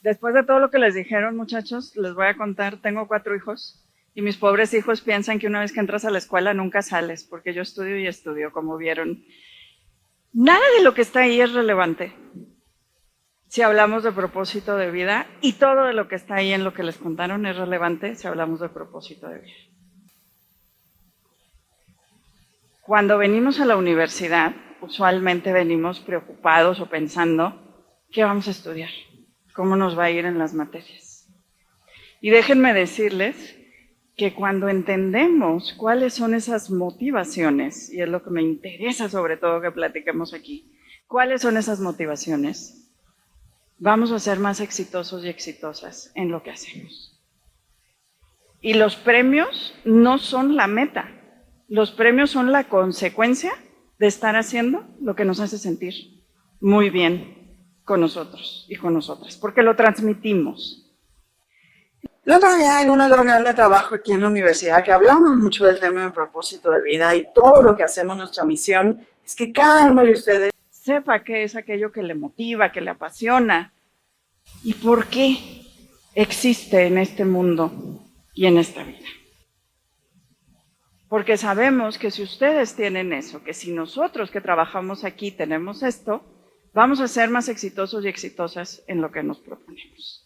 después de todo lo que les dijeron, muchachos, les voy a contar, tengo 4 hijos y mis pobres hijos piensan que una vez que entras a la escuela nunca sales, porque yo estudio y estudio, como vieron. Nada de lo que está ahí es relevante si hablamos de propósito de vida, y todo de lo que está ahí en lo que les contaron es relevante si hablamos de propósito de vida. Cuando venimos a la universidad, usualmente venimos preocupados o pensando, ¿qué vamos a estudiar? ¿Cómo nos va a ir en las materias? Y déjenme decirles que cuando entendemos cuáles son esas motivaciones, y es lo que me interesa sobre todo que platiquemos aquí, cuáles son esas motivaciones, vamos a ser más exitosos y exitosas en lo que hacemos. Y los premios no son la meta, los premios son la consecuencia de estar haciendo lo que nos hace sentir muy bien con nosotros y con nosotras, porque lo transmitimos. El otro día en una reunión de trabajo aquí en la universidad que hablamos mucho del tema de propósito de vida y todo lo que hacemos, nuestra misión, es que cada uno de ustedes sepa qué es aquello que le motiva, que le apasiona y por qué existe en este mundo y en esta vida. Porque sabemos que si ustedes tienen eso, que si nosotros que trabajamos aquí tenemos esto, vamos a ser más exitosos y exitosas en lo que nos proponemos.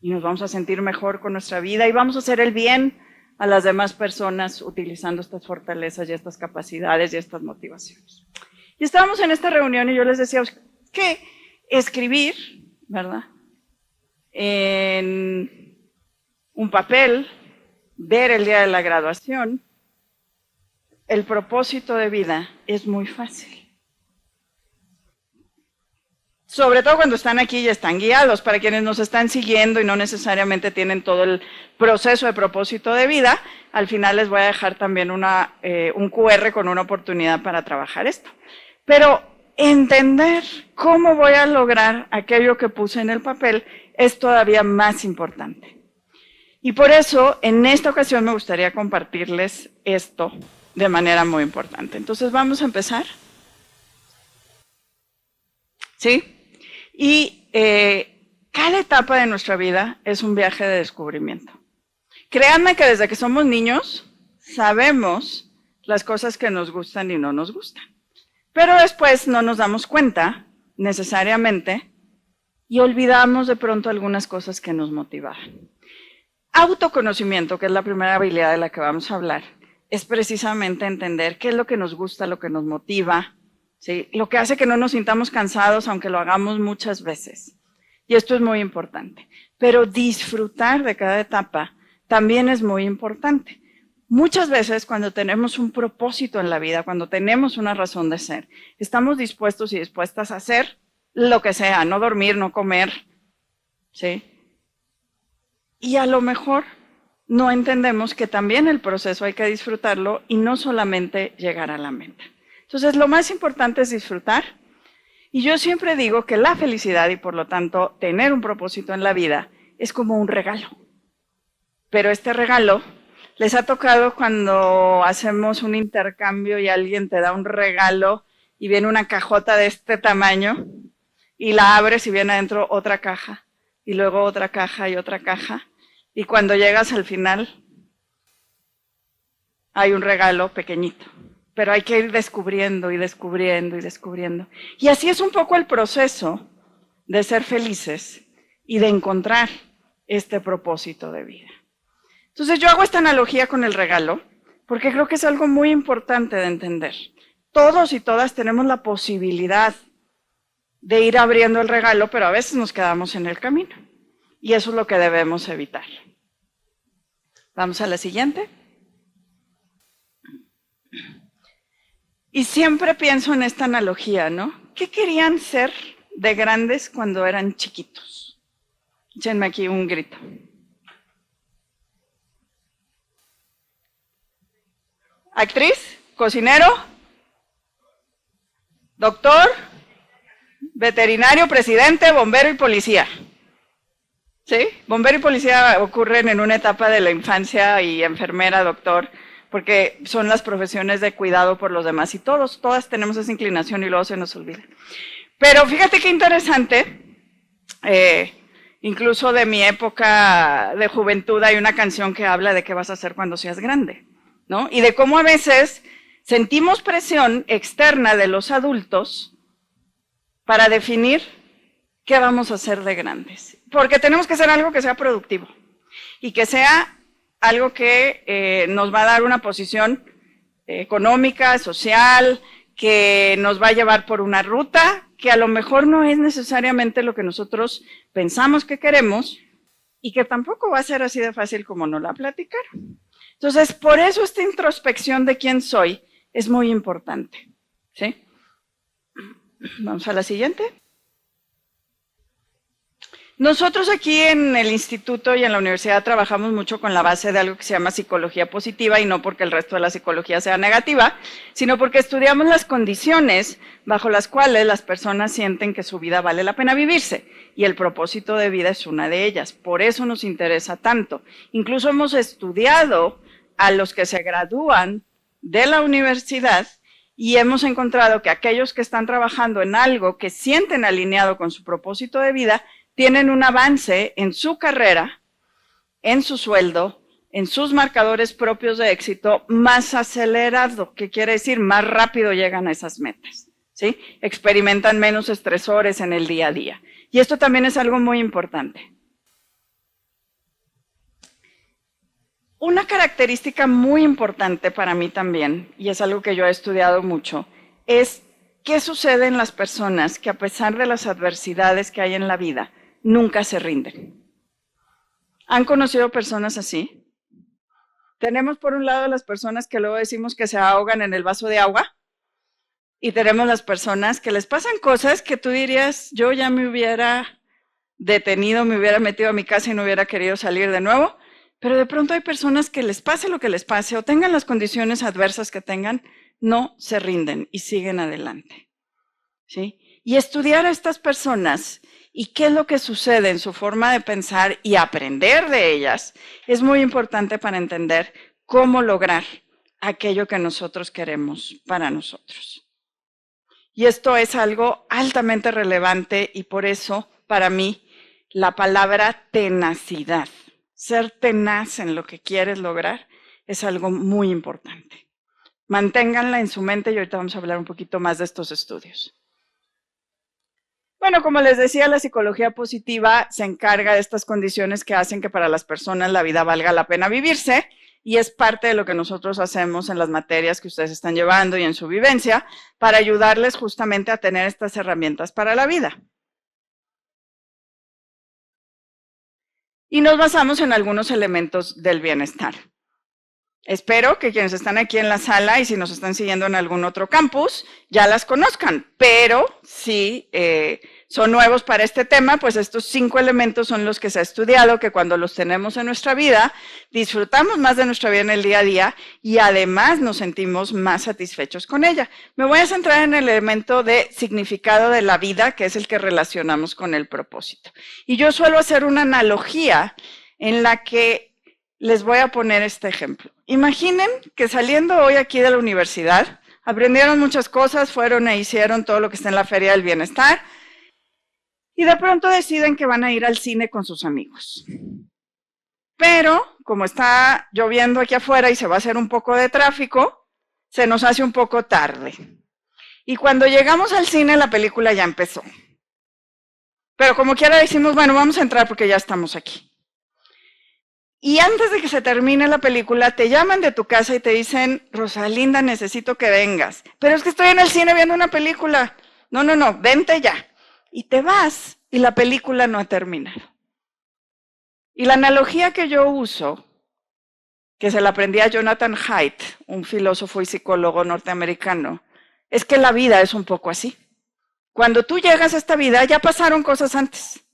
Y nos vamos a sentir mejor con nuestra vida y vamos a hacer el bien a las demás personas utilizando estas fortalezas y estas capacidades y estas motivaciones. Y estábamos en esta reunión y yo les decía que escribir, ¿verdad?, en un papel, ver el día de la graduación, el propósito de vida es muy fácil. Sobre todo cuando están aquí y están guiados. Para quienes nos están siguiendo y no necesariamente tienen todo el proceso de propósito de vida, al final les voy a dejar también un QR con una oportunidad para trabajar esto. Pero entender cómo voy a lograr aquello que puse en el papel es todavía más importante. Y por eso, en esta ocasión me gustaría compartirles esto de manera muy importante. Entonces, vamos a empezar. ¿Sí? Y cada etapa de nuestra vida es un viaje de descubrimiento. Créanme que desde que somos niños sabemos las cosas que nos gustan y no nos gustan. Pero después no nos damos cuenta necesariamente y olvidamos de pronto algunas cosas que nos motivaban. Autoconocimiento, que es la primera habilidad de la que vamos a hablar, es precisamente entender qué es lo que nos gusta, lo que nos motiva, ¿sí?, lo que hace que no nos sintamos cansados aunque lo hagamos muchas veces. Y esto es muy importante. Pero disfrutar de cada etapa también es muy importante. Muchas veces cuando tenemos un propósito en la vida, cuando tenemos una razón de ser, estamos dispuestos y dispuestas a hacer lo que sea, no dormir, no comer, ¿sí? Y a lo mejor no entendemos que también el proceso hay que disfrutarlo y no solamente llegar a la meta. Entonces, lo más importante es disfrutar. Y yo siempre digo que la felicidad y por lo tanto tener un propósito en la vida es como un regalo. Pero este regalo les ha tocado cuando hacemos un intercambio y alguien te da un regalo y viene una cajota de este tamaño y la abres y viene adentro otra caja y luego otra caja y otra caja. Y cuando llegas al final hay un regalo pequeñito. Pero hay que ir descubriendo y descubriendo y descubriendo. Y así es un poco el proceso de ser felices y de encontrar este propósito de vida. Entonces yo hago esta analogía con el regalo porque creo que es algo muy importante de entender. Todos y todas tenemos la posibilidad de ir abriendo el regalo, pero a veces nos quedamos en el camino. Y eso es lo que debemos evitar. Vamos a la siguiente. Y siempre pienso en esta analogía, ¿no? ¿Qué querían ser de grandes cuando eran chiquitos? Échenme aquí un grito. ¿Actriz? ¿Cocinero? ¿Doctor? ¿Veterinario? ¿Presidente? ¿Bombero y policía? ¿Sí? Bombero y policía ocurren en una etapa de la infancia y enfermera, doctor, porque son las profesiones de cuidado por los demás y todas tenemos esa inclinación y luego se nos olvida. Pero fíjate qué interesante, Incluso de mi época de juventud hay una canción que habla de qué vas a hacer cuando seas grande, ¿no? Y de cómo a veces sentimos presión externa de los adultos para definir qué vamos a hacer de grandes. Porque tenemos que hacer algo que sea productivo y que sea algo que nos va a dar una posición económica, social, que nos va a llevar por una ruta que a lo mejor no es necesariamente lo que nosotros pensamos que queremos y que tampoco va a ser así de fácil como nos la platicaron. Entonces, por eso esta introspección de quién soy es muy importante, ¿sí? Vamos a la siguiente. Nosotros aquí en el instituto y en la universidad trabajamos mucho con la base de algo que se llama psicología positiva, y no porque el resto de la psicología sea negativa, sino porque estudiamos las condiciones bajo las cuales las personas sienten que su vida vale la pena vivirse, y el propósito de vida es una de ellas. Por eso nos interesa tanto. Incluso hemos estudiado a los que se gradúan de la universidad y hemos encontrado que aquellos que están trabajando en algo que sienten alineado con su propósito de vida tienen un avance en su carrera, en su sueldo, en sus marcadores propios de éxito más acelerado, que quiere decir más rápido llegan a esas metas, ¿sí? Experimentan menos estresores en el día a día. Y esto también es algo muy importante. Una característica muy importante para mí también, y es algo que yo he estudiado mucho, es qué sucede en las personas que a pesar de las adversidades que hay en la vida, nunca se rinden. ¿Han conocido personas así? Tenemos por un lado las personas que luego decimos que se ahogan en el vaso de agua, y tenemos las personas que les pasan cosas que tú dirías, yo ya me hubiera detenido, me hubiera metido a mi casa y no hubiera querido salir de nuevo, pero de pronto hay personas que les pase lo que les pase o tengan las condiciones adversas que tengan, no se rinden y siguen adelante, ¿sí? Y estudiar a estas personas y qué es lo que sucede en su forma de pensar y aprender de ellas es muy importante para entender cómo lograr aquello que nosotros queremos para nosotros. Y esto es algo altamente relevante y por eso, para mí, la palabra tenacidad, ser tenaz en lo que quieres lograr, es algo muy importante. Manténganla en su mente y ahorita vamos a hablar un poquito más de estos estudios. Bueno, como les decía, la psicología positiva se encarga de estas condiciones que hacen que para las personas la vida valga la pena vivirse, y es parte de lo que nosotros hacemos en las materias que ustedes están llevando y en su vivencia, para ayudarles justamente a tener estas herramientas para la vida. Y nos basamos en algunos elementos del bienestar. Espero que quienes están aquí en la sala y si nos están siguiendo en algún otro campus, ya las conozcan, pero si son nuevos para este tema, pues estos 5 elementos son los que se ha estudiado, que cuando los tenemos en nuestra vida, disfrutamos más de nuestra vida en el día a día y además nos sentimos más satisfechos con ella. Me voy a centrar en el elemento de significado de la vida, que es el que relacionamos con el propósito. Y yo suelo hacer una analogía en la que les voy a poner este ejemplo. Imaginen que saliendo hoy aquí de la universidad, aprendieron muchas cosas, fueron e hicieron todo lo que está en la Feria del Bienestar, y de pronto deciden que van a ir al cine con sus amigos. Pero, como está lloviendo aquí afuera y se va a hacer un poco de tráfico, se nos hace un poco tarde. Y cuando llegamos al cine, la película ya empezó. Pero como quiera decimos, bueno, vamos a entrar porque ya estamos aquí. Y antes de que se termine la película, te llaman de tu casa y te dicen, Rosalinda, necesito que vengas. Pero es que estoy en el cine viendo una película. No, vente ya. Y te vas y la película no ha terminado. Y la analogía que yo uso, que se la aprendí a Jonathan Haidt, un filósofo y psicólogo norteamericano, es que la vida es un poco así. Cuando tú llegas a esta vida, ya pasaron cosas antes.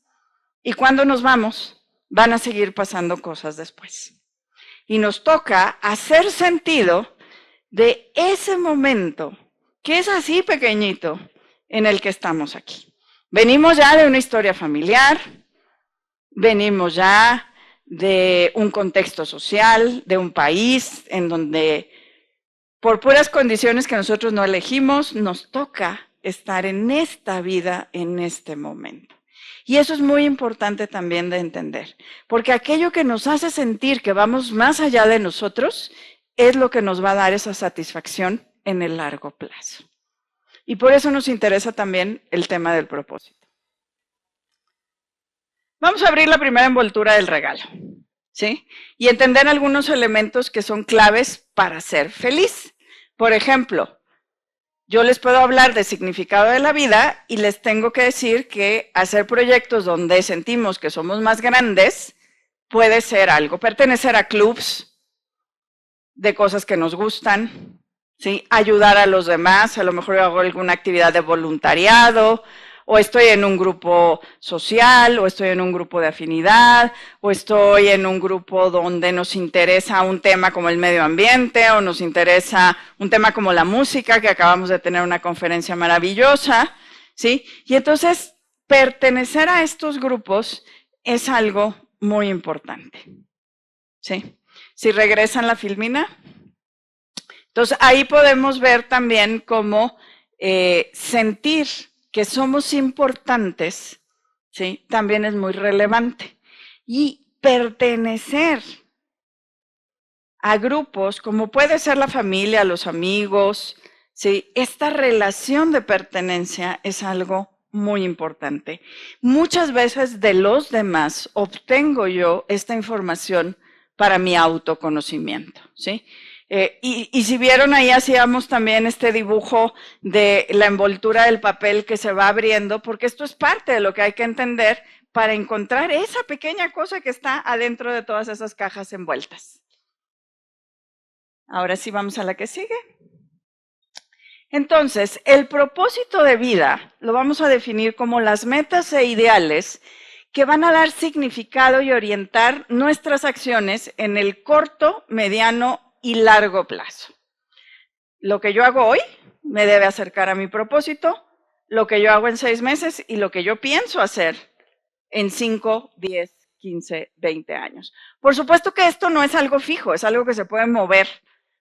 Y cuando nos vamos, van a seguir pasando cosas después. Y nos toca hacer sentido de ese momento, que es así pequeñito, en el que estamos aquí. Venimos ya de una historia familiar, venimos ya de un contexto social, de un país en donde por puras condiciones que nosotros no elegimos, nos toca estar en esta vida, en este momento. Y eso es muy importante también de entender, porque aquello que nos hace sentir que vamos más allá de nosotros es lo que nos va a dar esa satisfacción en el largo plazo. Y por eso nos interesa también el tema del propósito. Vamos a abrir la primera envoltura del regalo, ¿sí? Y entender algunos elementos que son claves para ser feliz. Por ejemplo, yo les puedo hablar de significado de la vida y les tengo que decir que hacer proyectos donde sentimos que somos más grandes puede ser algo. Pertenecer a clubs de cosas que nos gustan, ¿sí? Ayudar a los demás, a lo mejor hago alguna actividad de voluntariado, o estoy en un grupo social, o estoy en un grupo de afinidad, o estoy en un grupo donde nos interesa un tema como el medio ambiente, o nos interesa un tema como la música, que acabamos de tener una conferencia maravillosa, ¿sí? Y entonces, pertenecer a estos grupos es algo muy importante, ¿sí? Si regresan la filmina. Entonces, ahí podemos ver también cómo sentir que somos importantes, ¿sí? También es muy relevante. Y pertenecer a grupos, como puede ser la familia, los amigos, ¿sí? Esta relación de pertenencia es algo muy importante. Muchas veces de los demás obtengo yo esta información para mi autoconocimiento, ¿sí? Y si vieron ahí hacíamos también este dibujo de la envoltura del papel que se va abriendo, porque esto es parte de lo que hay que entender para encontrar esa pequeña cosa que está adentro de todas esas cajas envueltas. Ahora sí vamos a la que sigue. Entonces, el propósito de vida lo vamos a definir como las metas e ideales que van a dar significado y orientar nuestras acciones en el corto, mediano y largo plazo. Lo que yo hago hoy me debe acercar a mi propósito, lo que yo hago en 6 meses y lo que yo pienso hacer en 5, 10, 15, 20 años. Por supuesto que esto no es algo fijo, es algo que se puede mover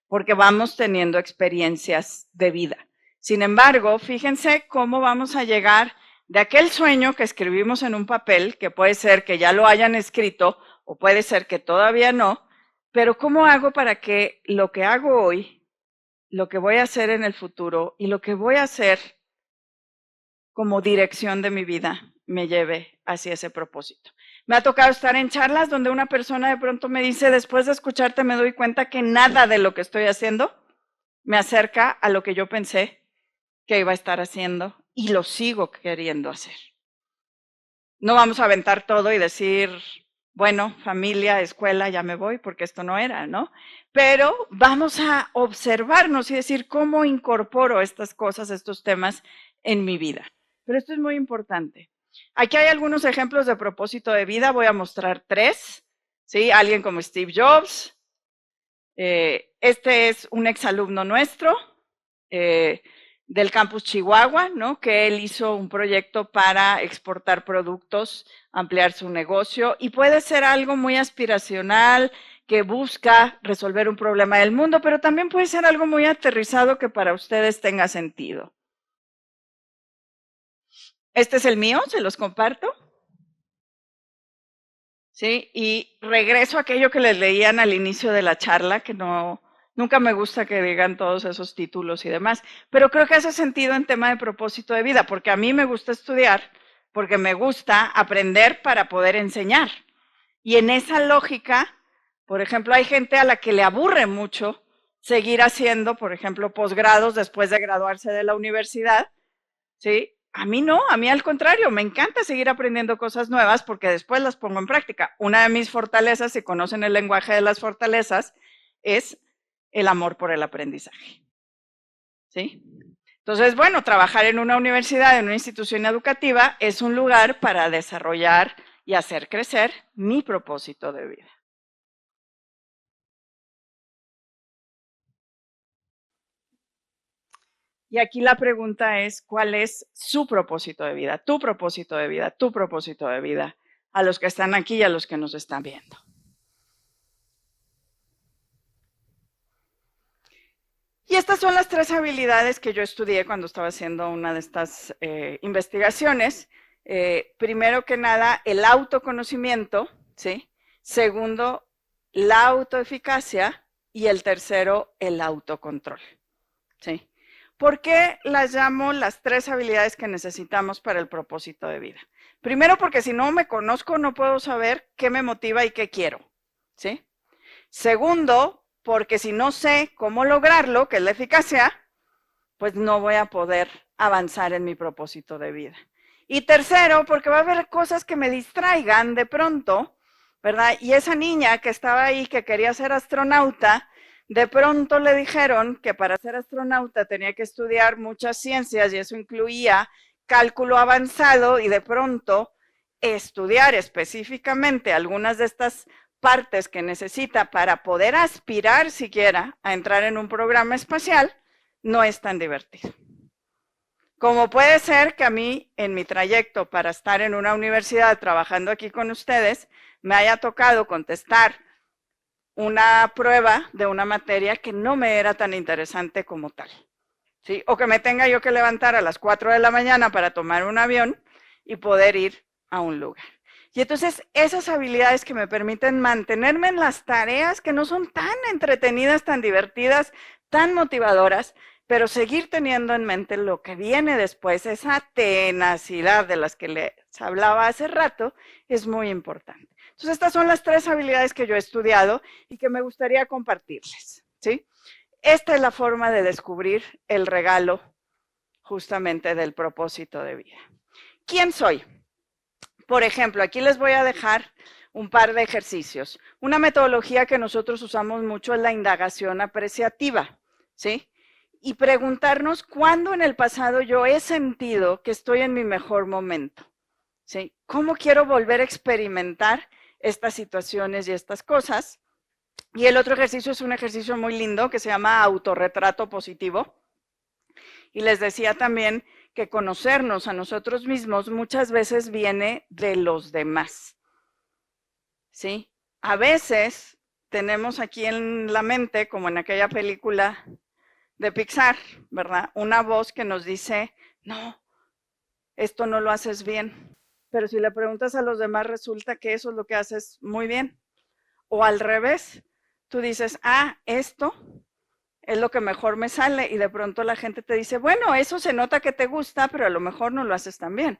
porque vamos teniendo experiencias de vida. Sin embargo, fíjense cómo vamos a llegar de aquel sueño que escribimos en un papel, que puede ser que ya lo hayan escrito o puede ser que todavía no, pero ¿cómo hago para que lo que hago hoy, lo que voy a hacer en el futuro y lo que voy a hacer como dirección de mi vida me lleve hacia ese propósito? Me ha tocado estar en charlas donde una persona de pronto me dice, después de escucharte me doy cuenta que nada de lo que estoy haciendo me acerca a lo que yo pensé que iba a estar haciendo y lo sigo queriendo hacer. No vamos a aventar todo y decir, bueno, familia, escuela, ya me voy, porque esto no era, ¿no? Pero vamos a observarnos y decir cómo incorporo estas cosas, estos temas en mi vida. Pero esto es muy importante. Aquí hay algunos ejemplos de propósito de vida, voy a mostrar 3, ¿sí? Alguien como Steve Jobs. Este es un exalumno nuestro, del campus Chihuahua, ¿no? Que él hizo un proyecto para exportar productos, ampliar su negocio y puede ser algo muy aspiracional que busca resolver un problema del mundo, pero también puede ser algo muy aterrizado que para ustedes tenga sentido. Este es el mío, se los comparto. Sí, y regreso a aquello que les leían al inicio de la charla, que nunca me gusta que digan todos esos títulos y demás, pero creo que hace sentido en tema de propósito de vida, porque a mí me gusta estudiar, porque me gusta aprender para poder enseñar. Y en esa lógica, por ejemplo, hay gente a la que le aburre mucho seguir haciendo, por ejemplo, posgrados después de graduarse de la universidad, ¿sí? A mí no, a mí al contrario, me encanta seguir aprendiendo cosas nuevas porque después las pongo en práctica. Una de mis fortalezas, si conocen el lenguaje de las fortalezas, es el amor por el aprendizaje. ¿Sí? Entonces, bueno, trabajar en una universidad, en una institución educativa, es un lugar para desarrollar y hacer crecer mi propósito de vida. Y aquí la pregunta es, ¿cuál es su propósito de vida? Tu propósito de vida, tu propósito de vida, a los que están aquí y a los que nos están viendo. Y estas son las 3 habilidades que yo estudié cuando estaba haciendo una de estas investigaciones. Primero que nada, el autoconocimiento, ¿sí? Segundo, la autoeficacia, y el tercero, el autocontrol, ¿sí? ¿Por qué las llamo las 3 habilidades que necesitamos para el propósito de vida? Primero, porque si no me conozco, no puedo saber qué me motiva y qué quiero, ¿sí? Segundo, porque si no sé cómo lograrlo, que es la eficacia, pues no voy a poder avanzar en mi propósito de vida. Y tercero, porque va a haber cosas que me distraigan de pronto, ¿verdad? Y esa niña que estaba ahí, que quería ser astronauta, de pronto le dijeron que para ser astronauta tenía que estudiar muchas ciencias y eso incluía cálculo avanzado, y de pronto estudiar específicamente algunas de estas partes que necesita para poder aspirar siquiera a entrar en un programa espacial no es tan divertido. Como puede ser que a mí, en mi trayecto para estar en una universidad trabajando aquí con ustedes, me haya tocado contestar una prueba de una materia que no me era tan interesante como tal, ¿sí? O que me tenga yo que levantar a las 4 de la mañana para tomar un avión y poder ir a un lugar. Y entonces esas habilidades que me permiten mantenerme en las tareas que no son tan entretenidas, tan divertidas, tan motivadoras, pero seguir teniendo en mente lo que viene después, esa tenacidad de las que les hablaba hace rato, es muy importante. Entonces estas son las 3 habilidades que yo he estudiado y que me gustaría compartirles, ¿sí? Esta es la forma de descubrir el regalo justamente del propósito de vida. ¿Quién soy? Por ejemplo, aquí les voy a dejar un par de ejercicios. Una metodología que nosotros usamos mucho es la indagación apreciativa, ¿sí? Y preguntarnos cuándo en el pasado yo he sentido que estoy en mi mejor momento, ¿sí? ¿Cómo quiero volver a experimentar estas situaciones y estas cosas? Y el otro ejercicio es un ejercicio muy lindo que se llama autorretrato positivo. Y les decía también que conocernos a nosotros mismos muchas veces viene de los demás, ¿sí? A veces tenemos aquí en la mente, como en aquella película de Pixar, ¿verdad? Una voz que nos dice, no, esto no lo haces bien. Pero si le preguntas a los demás, resulta que eso es lo que haces muy bien. O al revés, tú dices, esto es lo que mejor me sale, y de pronto la gente te dice, bueno, eso se nota que te gusta, pero a lo mejor no lo haces tan bien.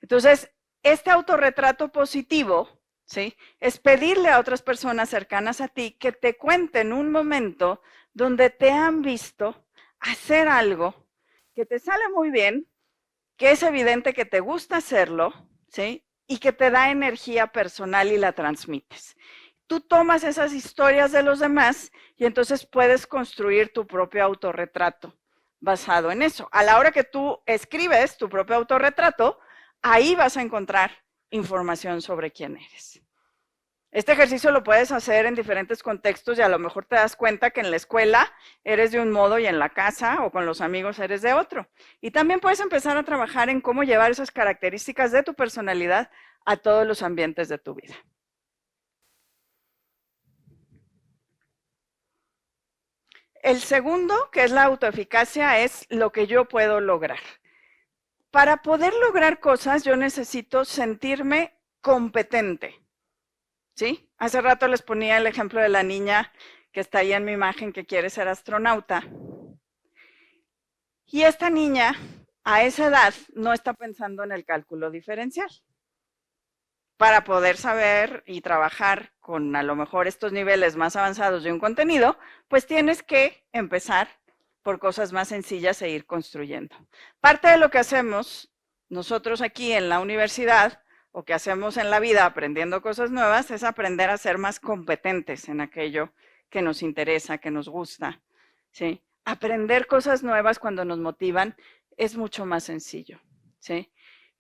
Entonces, este autorretrato positivo, ¿sí? Es pedirle a otras personas cercanas a ti que te cuenten un momento donde te han visto hacer algo que te sale muy bien, que es evidente que te gusta hacerlo, ¿sí? Y que te da energía personal y la transmites. Tú tomas esas historias de los demás y entonces puedes construir tu propio autorretrato basado en eso. A la hora que tú escribes tu propio autorretrato, ahí vas a encontrar información sobre quién eres. Este ejercicio lo puedes hacer en diferentes contextos y a lo mejor te das cuenta que en la escuela eres de un modo y en la casa o con los amigos eres de otro. Y también puedes empezar a trabajar en cómo llevar esas características de tu personalidad a todos los ambientes de tu vida. El segundo, que es la autoeficacia, es lo que yo puedo lograr. Para poder lograr cosas, yo necesito sentirme competente, ¿sí? Hace rato les ponía el ejemplo de la niña que está ahí en mi imagen que quiere ser astronauta. Y esta niña, a esa edad, no está pensando en el cálculo diferencial. Para poder saber y trabajar con a lo mejor estos niveles más avanzados de un contenido, pues tienes que empezar por cosas más sencillas e ir construyendo. Parte de lo que hacemos nosotros aquí en la universidad o que hacemos en la vida aprendiendo cosas nuevas es aprender a ser más competentes en aquello que nos interesa, que nos gusta, ¿sí? Aprender cosas nuevas cuando nos motivan es mucho más sencillo, ¿sí?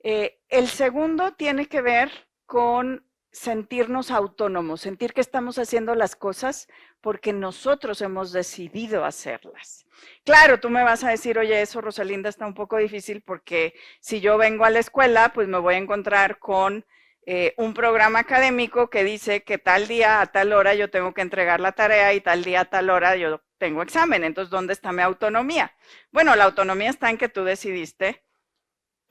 El segundo tiene que ver con sentirnos autónomos, sentir que estamos haciendo las cosas porque nosotros hemos decidido hacerlas. Claro, tú me vas a decir, oye, eso, Rosalinda, está un poco difícil porque si yo vengo a la escuela, pues me voy a encontrar con un programa académico que dice que tal día a tal hora yo tengo que entregar la tarea y tal día a tal hora yo tengo examen. Entonces, ¿dónde está mi autonomía? Bueno, la autonomía está en que tú decidiste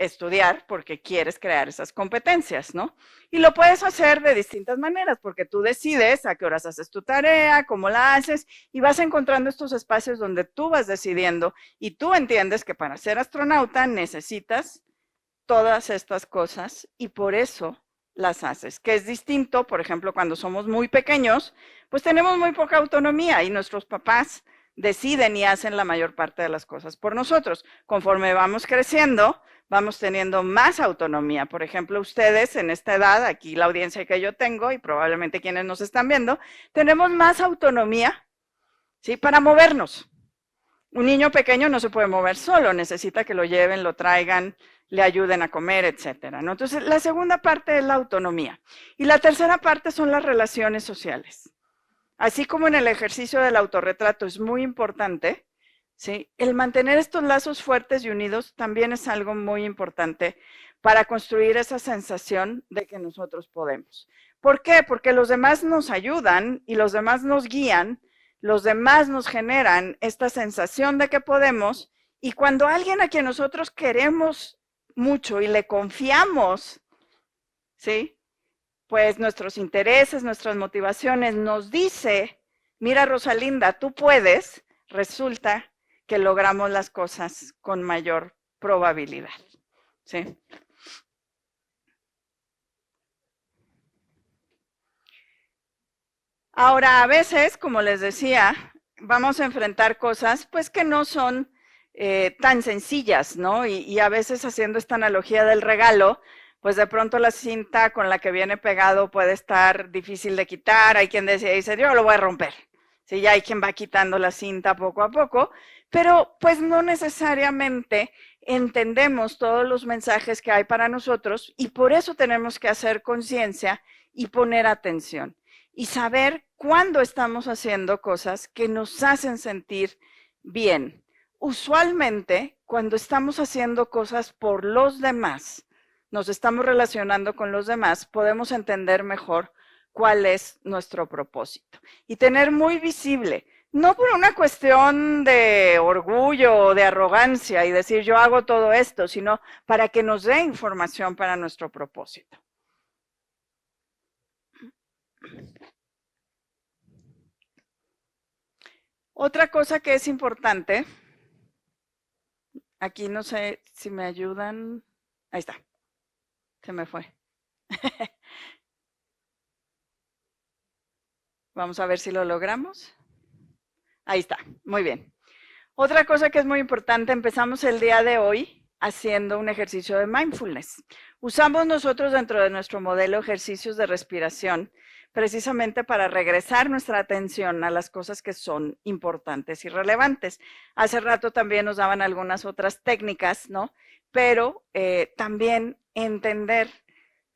estudiar porque quieres crear esas competencias, ¿no? Y lo puedes hacer de distintas maneras, porque tú decides a qué horas haces tu tarea, cómo la haces, y vas encontrando estos espacios donde tú vas decidiendo y tú entiendes que para ser astronauta necesitas todas estas cosas y por eso las haces, que es distinto, por ejemplo, cuando somos muy pequeños, pues tenemos muy poca autonomía y nuestros papás deciden y hacen la mayor parte de las cosas por nosotros. Conforme vamos creciendo, vamos teniendo más autonomía. Por ejemplo, ustedes en esta edad, aquí la audiencia que yo tengo y probablemente quienes nos están viendo, tenemos más autonomía, ¿sí? Para movernos. Un niño pequeño no se puede mover solo, necesita que lo lleven, lo traigan, le ayuden a comer, etcétera, ¿no? Entonces, la segunda parte es la autonomía. Y la tercera parte son las relaciones sociales. Así como en el ejercicio del autorretrato es muy importante, ¿sí? El mantener estos lazos fuertes y unidos también es algo muy importante para construir esa sensación de que nosotros podemos. ¿Por qué? Porque los demás nos ayudan y los demás nos guían, los demás nos generan esta sensación de que podemos, y cuando alguien a quien nosotros queremos mucho y le confiamos, ¿sí? Pues nuestros intereses, nuestras motivaciones nos dice, mira Rosalinda, tú puedes, resulta que logramos las cosas con mayor probabilidad, ¿sí? Ahora, a veces, como les decía, vamos a enfrentar cosas pues que no son tan sencillas, ¿no? Y a veces haciendo esta analogía del regalo, pues de pronto la cinta con la que viene pegado puede estar difícil de quitar, hay quien dice, yo lo voy a romper, ¿sí? Ya hay quien va quitando la cinta poco a poco, pero pues no necesariamente entendemos todos los mensajes que hay para nosotros y por eso tenemos que hacer conciencia y poner atención y saber cuándo estamos haciendo cosas que nos hacen sentir bien. Usualmente, cuando estamos haciendo cosas por los demás, nos estamos relacionando con los demás, podemos entender mejor cuál es nuestro propósito y tener muy visible, no por una cuestión de orgullo o de arrogancia y decir yo hago todo esto, sino para que nos dé información para nuestro propósito. Otra cosa que es importante, aquí no sé si me ayudan, ahí está, se me fue. Vamos a ver si lo logramos. Ahí está, muy bien. Otra cosa que es muy importante, empezamos el día de hoy haciendo un ejercicio de mindfulness. Usamos nosotros dentro de nuestro modelo ejercicios de respiración precisamente para regresar nuestra atención a las cosas que son importantes y relevantes. Hace rato también nos daban algunas otras técnicas, ¿no? Pero también entender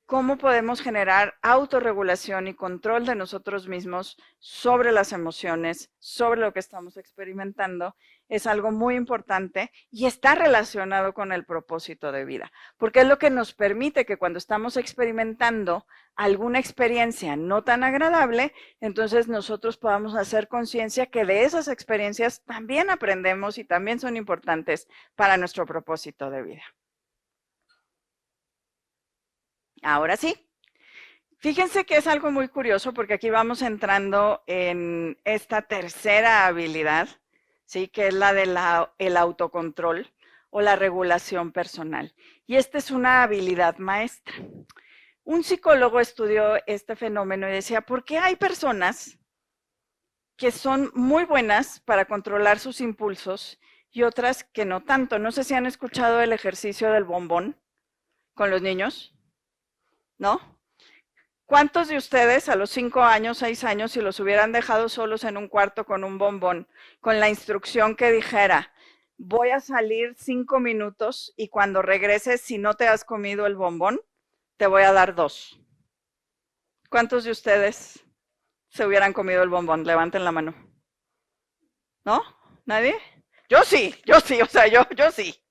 cómo podemos generar autorregulación y control de nosotros mismos sobre las emociones, sobre lo que estamos experimentando, es algo muy importante y está relacionado con el propósito de vida, porque es lo que nos permite que cuando estamos experimentando alguna experiencia no tan agradable, entonces nosotros podamos hacer conciencia que de esas experiencias también aprendemos y también son importantes para nuestro propósito de vida. Ahora sí, fíjense que es algo muy curioso porque aquí vamos entrando en esta tercera habilidad, ¿sí? Que es la del autocontrol o la regulación personal. Y esta es una habilidad maestra. Un psicólogo estudió este fenómeno y decía, ¿por qué hay personas que son muy buenas para controlar sus impulsos y otras que no tanto? No sé si han escuchado el ejercicio del bombón con los niños. ¿No? ¿Cuántos de ustedes a los 5 años, 6 años, si los hubieran dejado solos en un cuarto con un bombón, con la instrucción que dijera, voy a salir 5 minutos y cuando regreses, si no te has comido el bombón, te voy a dar 2? ¿Cuántos de ustedes se hubieran comido el bombón? Levanten la mano. ¿No? ¿Nadie? Yo sí, o sea, yo sí.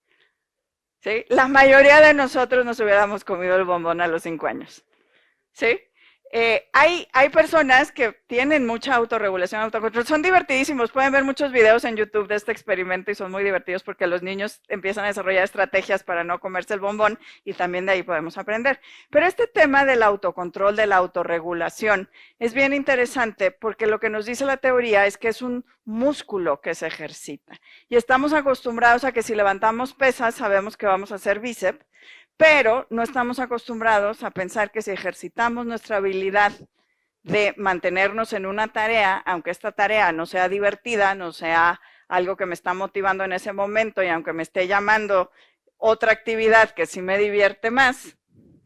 ¿Sí? La mayoría de nosotros nos hubiéramos comido el bombón a los 5 años. ¿Sí? Hay personas que tienen mucha autorregulación, autocontrol, son divertidísimos, pueden ver muchos videos en YouTube de este experimento y son muy divertidos porque los niños empiezan a desarrollar estrategias para no comerse el bombón y también de ahí podemos aprender. Pero este tema del autocontrol, de la autorregulación, es bien interesante porque lo que nos dice la teoría es que es un músculo que se ejercita y estamos acostumbrados a que si levantamos pesas sabemos que vamos a hacer bíceps, pero no estamos acostumbrados a pensar que si ejercitamos nuestra habilidad de mantenernos en una tarea, aunque esta tarea no sea divertida, no sea algo que me está motivando en ese momento y aunque me esté llamando otra actividad que sí me divierte más,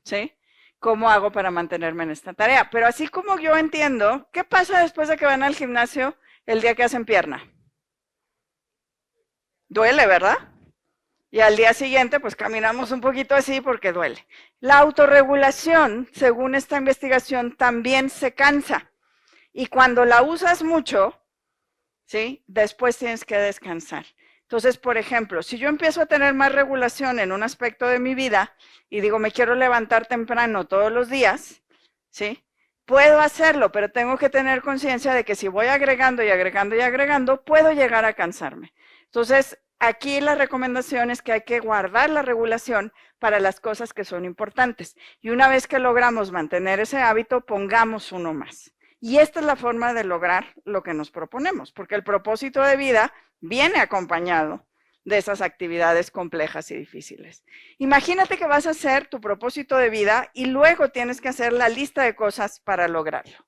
¿sí? ¿Cómo hago para mantenerme en esta tarea? Pero así como yo entiendo, ¿qué pasa después de que van al gimnasio el día que hacen pierna? Duele, ¿verdad? Y al día siguiente, pues caminamos un poquito así porque duele. La autorregulación, según esta investigación, también se cansa. Y cuando la usas mucho, ¿sí? Después tienes que descansar. Entonces, por ejemplo, si yo empiezo a tener más regulación en un aspecto de mi vida y digo, me quiero levantar temprano todos los días, ¿sí? Puedo hacerlo, pero tengo que tener conciencia de que si voy agregando y agregando y agregando, puedo llegar a cansarme. Entonces, aquí la recomendación es que hay que guardar la regulación para las cosas que son importantes. Y una vez que logramos mantener ese hábito, pongamos uno más. Y esta es la forma de lograr lo que nos proponemos, porque el propósito de vida viene acompañado de esas actividades complejas y difíciles. Imagínate que vas a hacer tu propósito de vida y luego tienes que hacer la lista de cosas para lograrlo.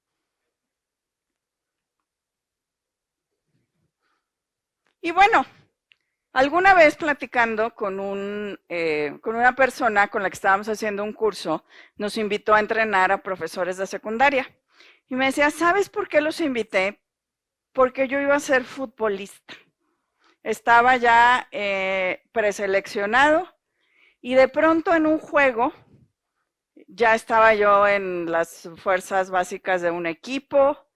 Y bueno, alguna vez platicando con una persona con la que estábamos haciendo un curso, nos invitó a entrenar a profesores de secundaria. Y me decía, ¿sabes por qué los invité? Porque yo iba a ser futbolista. Estaba ya preseleccionado y de pronto en un juego, ya estaba yo en las fuerzas básicas de un equipo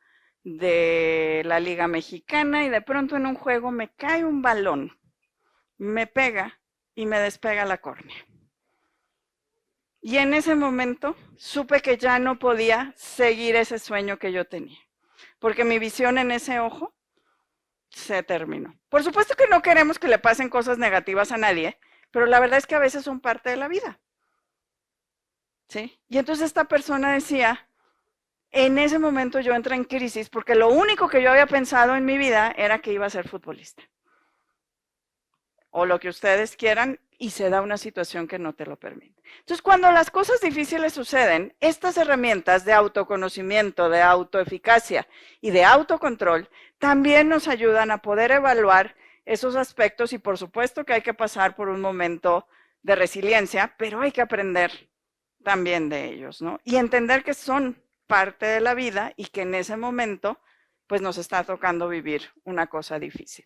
de la Liga Mexicana y de pronto en un juego me cae un balón, me pega y me despega la córnea. Y en ese momento supe que ya no podía seguir ese sueño que yo tenía, porque mi visión en ese ojo se terminó. Por supuesto que no queremos que le pasen cosas negativas a nadie, pero la verdad es que a veces son parte de la vida. ¿Sí? Y entonces esta persona decía, en ese momento yo entré en crisis porque lo único que yo había pensado en mi vida era que iba a ser futbolista. O lo que ustedes quieran, y se da una situación que no te lo permite. Entonces, cuando las cosas difíciles suceden, estas herramientas de autoconocimiento, de autoeficacia y de autocontrol también nos ayudan a poder evaluar esos aspectos y por supuesto que hay que pasar por un momento de resiliencia, pero hay que aprender también de ellos, ¿no? Y entender que son parte de la vida y que en ese momento pues nos está tocando vivir una cosa difícil.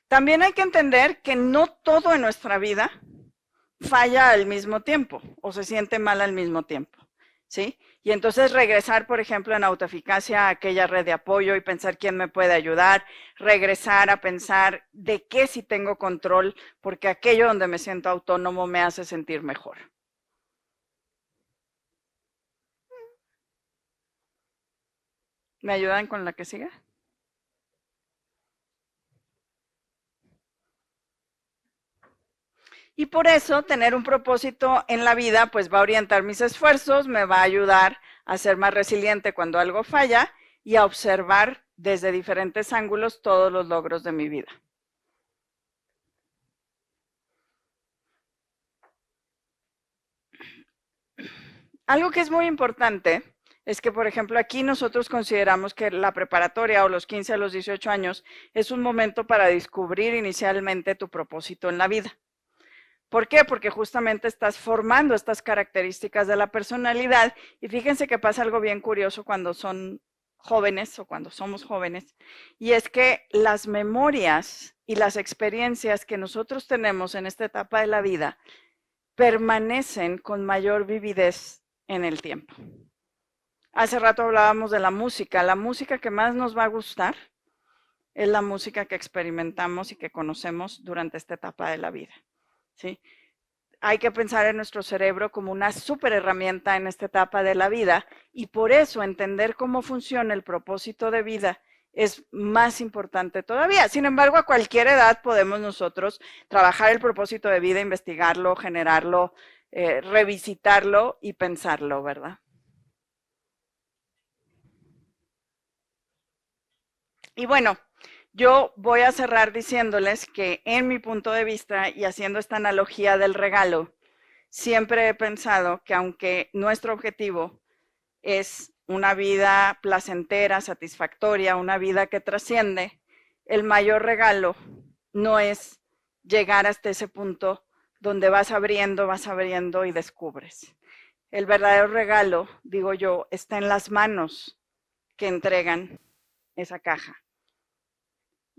También hay que entender que no todo en nuestra vida falla al mismo tiempo o se siente mal al mismo tiempo, ¿sí? Y entonces regresar, por ejemplo, en autoeficacia a aquella red de apoyo y pensar quién me puede ayudar, regresar a pensar de qué sí tengo control, porque aquello donde me siento autónomo me hace sentir mejor. ¿Me ayudan con la que siga? Y por eso tener un propósito en la vida pues va a orientar mis esfuerzos, me va a ayudar a ser más resiliente cuando algo falla y a observar desde diferentes ángulos todos los logros de mi vida. Algo que es muy importante es que, por ejemplo, aquí nosotros consideramos que la preparatoria o los 15 a los 18 años es un momento para descubrir inicialmente tu propósito en la vida. ¿Por qué? Porque justamente estás formando estas características de la personalidad y fíjense que pasa algo bien curioso cuando son jóvenes o cuando somos jóvenes y es que las memorias y las experiencias que nosotros tenemos en esta etapa de la vida permanecen con mayor vividez en el tiempo. Hace rato hablábamos de la música que más nos va a gustar es la música que experimentamos y que conocemos durante esta etapa de la vida. ¿Sí? hay que pensar en nuestro cerebro como una súper herramienta en esta etapa de la vida y por eso entender cómo funciona el propósito de vida es más importante todavía. Sin embargo, a cualquier edad podemos nosotros trabajar el propósito de vida, investigarlo, generarlo, revisitarlo y pensarlo, ¿verdad? Y bueno, yo voy a cerrar diciéndoles que en mi punto de vista y haciendo esta analogía del regalo, siempre he pensado que aunque nuestro objetivo es una vida placentera, satisfactoria, una vida que trasciende, el mayor regalo no es llegar hasta ese punto donde vas abriendo y descubres. El verdadero regalo, digo yo, está en las manos que entregan esa caja.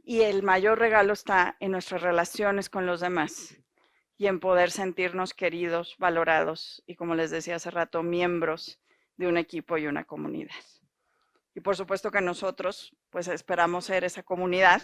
Y el mayor regalo está en nuestras relaciones con los demás y en poder sentirnos queridos, valorados y, como les decía hace rato, miembros de un equipo y una comunidad. Y por supuesto que nosotros pues esperamos ser esa comunidad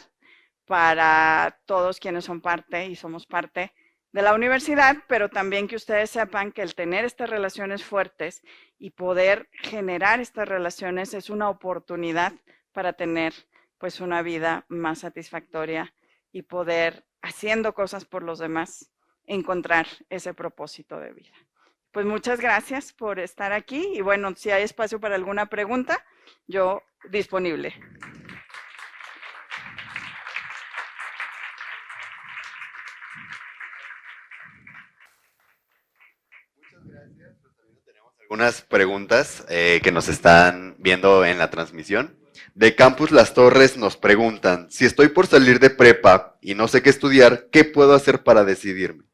para todos quienes son parte y somos parte de la universidad, pero también que ustedes sepan que el tener estas relaciones fuertes y poder generar estas relaciones es una oportunidad para tener pues una vida más satisfactoria y poder, haciendo cosas por los demás, encontrar ese propósito de vida. Pues muchas gracias por estar aquí y bueno, si hay espacio para alguna pregunta, yo disponible. Muchas gracias. Pues también tenemos algunas preguntas que nos están viendo en la transmisión. De Campus Las Torres nos preguntan, si estoy por salir de prepa y no sé qué estudiar, ¿qué puedo hacer para decidirme?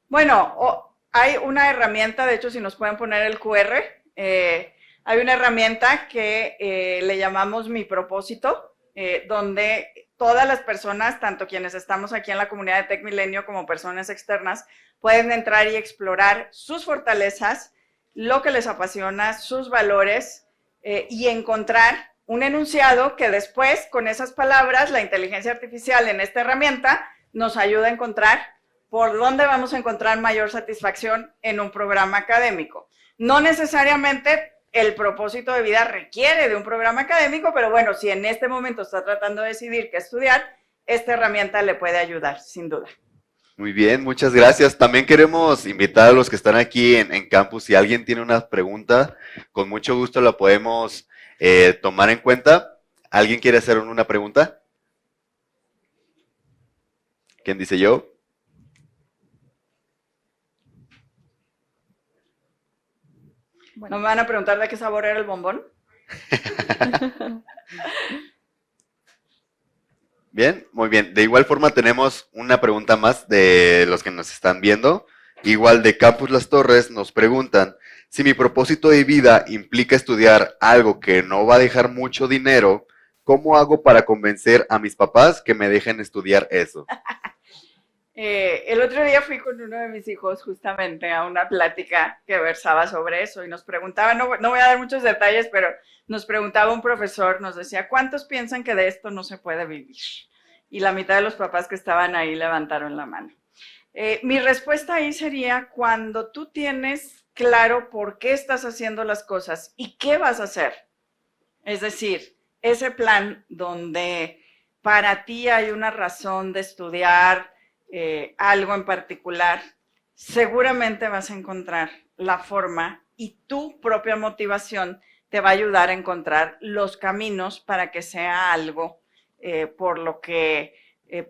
Bueno, hay una herramienta, de hecho, si nos pueden poner el QR, hay una herramienta que le llamamos Mi Propósito, donde todas las personas, tanto quienes estamos aquí en la comunidad de Tech Milenio como personas externas, pueden entrar y explorar sus fortalezas, lo que les apasiona, sus valores y encontrar un enunciado que después, con esas palabras, la inteligencia artificial en esta herramienta nos ayuda a encontrar por dónde vamos a encontrar mayor satisfacción en un programa académico. No necesariamente el propósito de vida requiere de un programa académico, pero bueno, si en este momento está tratando de decidir qué estudiar, esta herramienta le puede ayudar, sin duda. Muy bien, muchas gracias. También queremos invitar a los que están aquí en campus, si alguien tiene una pregunta, con mucho gusto la podemos tomar en cuenta. ¿Alguien quiere hacer una pregunta? ¿Quién dice yo? Bueno, ¿me van a preguntar de qué sabor era el bombón? Bien, muy bien. De igual forma tenemos una pregunta más de los que nos están viendo. Igual de Campus Las Torres nos preguntan, si mi propósito de vida implica estudiar algo que no va a dejar mucho dinero, ¿cómo hago para convencer a mis papás que me dejen estudiar eso? El otro día fui con uno de mis hijos justamente a una plática que versaba sobre eso y nos preguntaba, no voy a dar muchos detalles, pero nos preguntaba un profesor, nos decía, ¿cuántos piensan que de esto no se puede vivir? Y la mitad de los papás que estaban ahí levantaron la mano. Mi respuesta ahí sería, cuando tú tienes claro por qué estás haciendo las cosas y qué vas a hacer, es decir, ese plan donde para ti hay una razón de estudiar algo en particular, seguramente vas a encontrar la forma y tu propia motivación te va a ayudar a encontrar los caminos para que sea algo por lo que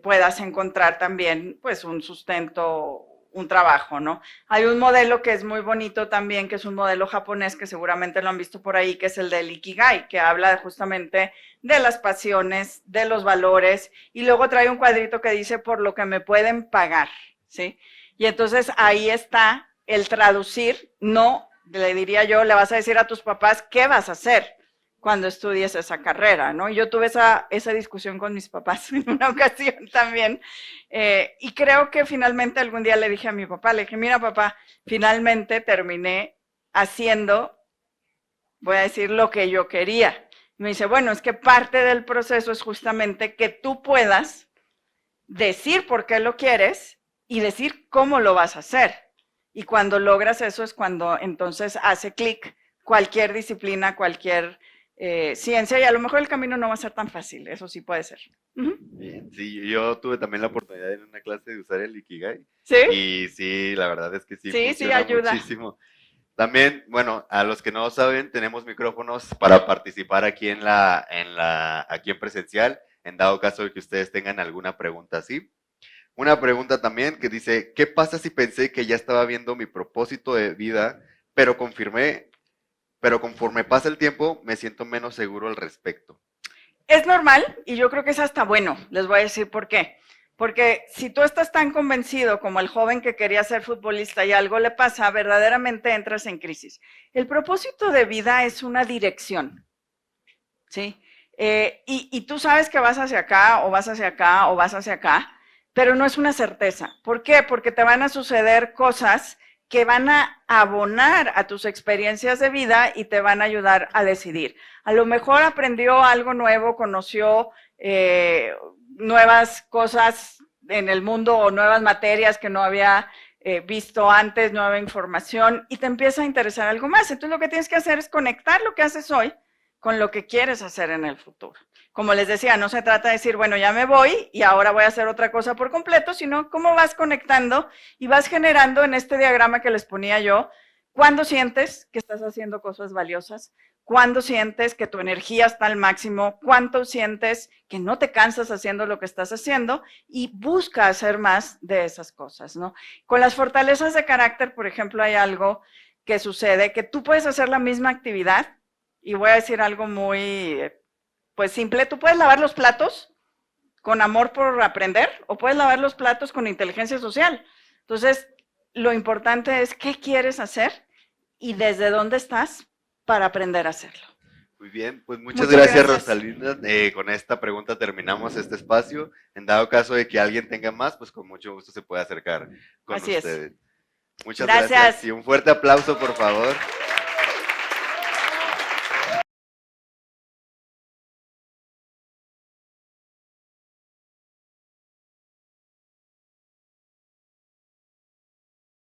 puedas encontrar también pues un sustento, un trabajo, ¿no? Hay un modelo que es muy bonito también, que es un modelo japonés que seguramente lo han visto por ahí, que es el del Ikigai, que habla justamente de las pasiones, de los valores, y luego trae un cuadrito que dice por lo que me pueden pagar, ¿sí? Y entonces ahí está el traducir, no, le diría yo, le vas a decir a tus papás qué vas a hacer cuando estudies esa carrera, ¿no? Yo tuve esa discusión con mis papás en una ocasión también, y creo que finalmente algún día le dije a mi papá, le dije, mira papá, finalmente terminé haciendo, voy a decir, lo que yo quería. Y me dice, bueno, es que parte del proceso es justamente que tú puedas decir por qué lo quieres y decir cómo lo vas a hacer. Y cuando logras eso es cuando entonces hace clic cualquier disciplina, cualquier ciencia, y a lo mejor el camino no va a ser tan fácil, eso sí puede ser. Bien, sí, yo tuve también la oportunidad en una clase de usar el Ikigai. ¿Sí? Y sí, la verdad es que sí, Sí, funciona ayuda. muchísimo. También, bueno, a los que no saben, tenemos micrófonos para participar aquí aquí en presencial, en dado caso de que ustedes tengan alguna pregunta así. Una pregunta también que dice, ¿qué pasa si pensé que ya estaba viendo mi propósito de vida, pero conforme pasa el tiempo, me siento menos seguro al respecto? Es normal y yo creo que es hasta bueno. Les voy a decir por qué. Porque si tú estás tan convencido como el joven que quería ser futbolista y algo le pasa, verdaderamente entras en crisis. El propósito de vida es una dirección, ¿sí? Y tú sabes que vas hacia acá, o vas hacia acá, o vas hacia acá, pero no es una certeza. ¿Por qué? Porque te van a suceder cosas que van a abonar a tus experiencias de vida y te van a ayudar a decidir. A lo mejor aprendió algo nuevo, conoció nuevas cosas en el mundo o nuevas materias que no había visto antes, nueva información, y te empieza a interesar algo más. Entonces lo que tienes que hacer es conectar lo que haces hoy con lo que quieres hacer en el futuro. Como les decía, no se trata de decir, bueno, ya me voy y ahora voy a hacer otra cosa por completo, sino cómo vas conectando y vas generando en este diagrama que les ponía yo, cuándo sientes que estás haciendo cosas valiosas, cuándo sientes que tu energía está al máximo, cuánto sientes que no te cansas haciendo lo que estás haciendo y busca hacer más de esas cosas, ¿no? Con las fortalezas de carácter, por ejemplo, hay algo que sucede, que tú puedes hacer la misma actividad, y voy a decir algo muy, pues simple, tú puedes lavar los platos con amor por aprender o puedes lavar los platos con inteligencia social. Entonces, lo importante es qué quieres hacer y desde dónde estás para aprender a hacerlo. Muy bien, pues muchas gracias, Rosalinda. Con esta pregunta terminamos este espacio. En dado caso de que alguien tenga más, pues con mucho gusto se puede acercar con ustedes. Muchas gracias y un fuerte aplauso, por favor.